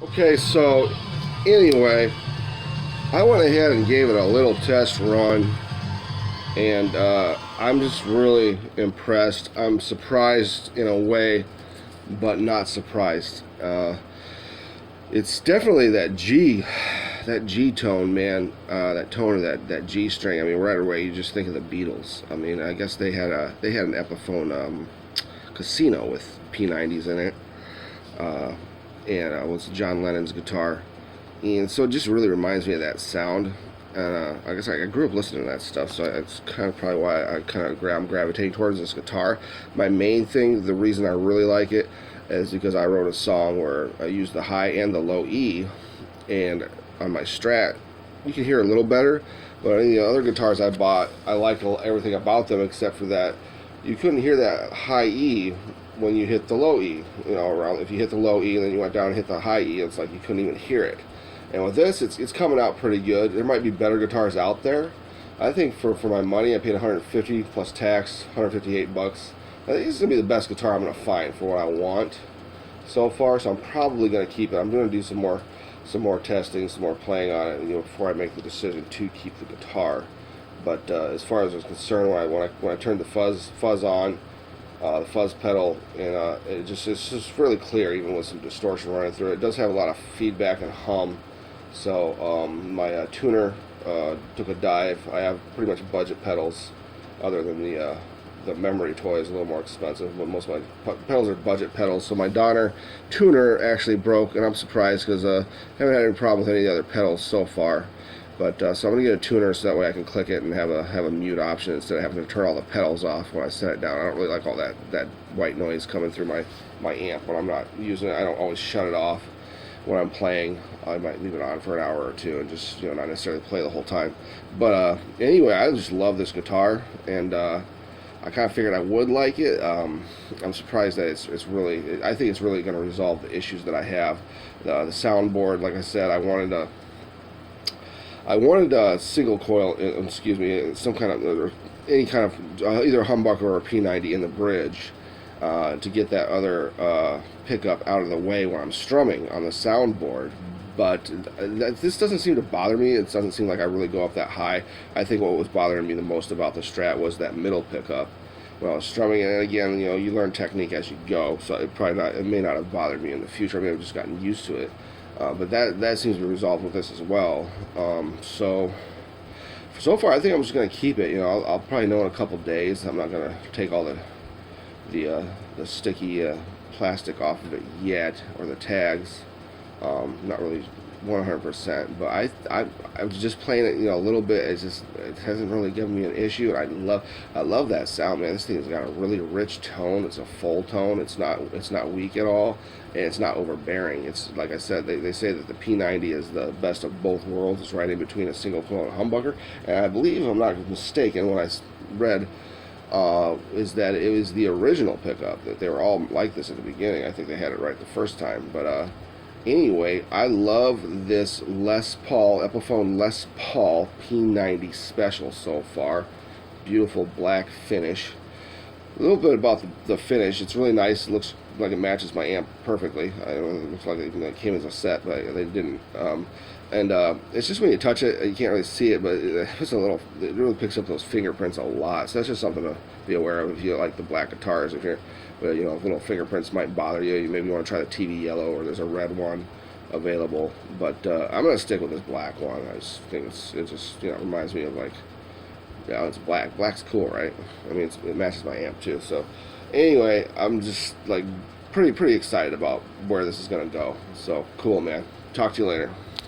Okay, so anyway, I went ahead and gave it a little test run, and I'm just really impressed. I'm surprised in a way, but not surprised. It's definitely that G tone, man. That tone of that G string. I mean, right away you just think of the Beatles. I mean, I guess they had an Epiphone casino with P90s in it. And was John Lennon's guitar, and so it just really reminds me of that sound. And I guess I grew up listening to that stuff, so it's kind of probably why I kind of I'm gravitating towards this guitar. My main thing, the reason I really like it, is because I wrote a song where I used the high and the low E, and on my Strat, you can hear a little better. But any of the other guitars I bought, I like everything about them except for that you couldn't hear that high E when you hit the low E. You know, around if you hit the low E and then you went down and hit the high E, it's like you couldn't even hear it. And with this, it's coming out pretty good. There might be better guitars out there. I think for my money, I paid 150 plus tax, 158 bucks. I think this is gonna be the best guitar I'm gonna find for what I want so far. So I'm probably gonna keep it. I'm gonna do some more testing, some more playing on it, before I make the decision to keep the guitar. But as far as I was concerned, when I turned the fuzz on, the fuzz pedal, and it's just really clear, even with some distortion running through it. It does have a lot of feedback and hum. So my tuner took a dive. I have pretty much budget pedals, other than the memory toy is a little more expensive, but most of my pedals are budget pedals. So my Donner tuner actually broke, and I'm surprised because I haven't had any problem with any of the other pedals so far. But so I'm gonna get a tuner so that way I can click it and have a mute option instead of having to turn all the pedals off when I set it down. I don't really like all that white noise coming through my amp when I'm not using it. I don't always shut it off when I'm playing. I might leave it on for an hour or two and just not necessarily play the whole time. But anyway, I just love this guitar, and I kind of figured I would like it. I'm surprised that it's really. I think it's really going to resolve the issues that I have. The soundboard, like I said, I wanted a single coil, some kind of, any kind of, either a humbucker or a P90 in the bridge to get that other pickup out of the way when I'm strumming on the soundboard. But this doesn't seem to bother me. It doesn't seem like I really go up that high. I think what was bothering me the most about the Strat was that middle pickup when I was strumming. And again, you learn technique as you go, so it may not have bothered me in the future. I may have just gotten used to it. But that seems to be resolved with this as well. So far, I think I'm just going to keep it. I'll probably know in a couple days. I'm not going to take all the sticky plastic off of it yet, or the tags. Not really 100%, but I was just playing it, a little bit. It hasn't really given me an issue. I love that sound, man. This thing's got a really rich tone. It's a full tone. It's not weak at all, and it's not overbearing. It's like I said, they say that the P90 is the best of both worlds. It's right in between a single coil and a humbucker, and I believe, if I'm not mistaken, what I read is that it was the original pickup, that they were all like this at the beginning. I think they had it right the first time, but anyway, I love this Epiphone Les Paul P90 Special so far. Beautiful black finish. A little bit about the finish. It's really nice. It looks like it matches my amp perfectly. I don't know, it looks like it came as a set, but they didn't. It's just when you touch it, you can't really see it, but it really picks up those fingerprints a lot. So that's just something to be aware of if you like the black guitars. If little fingerprints might bother you, maybe you want to try the TV yellow, or there's a red one available. But I'm gonna stick with this black one. I just think it just reminds me of it's black. Black's cool, right? I mean, it matches my amp too. So anyway, I'm just pretty excited about where this is gonna go. So cool, man. Talk to you later.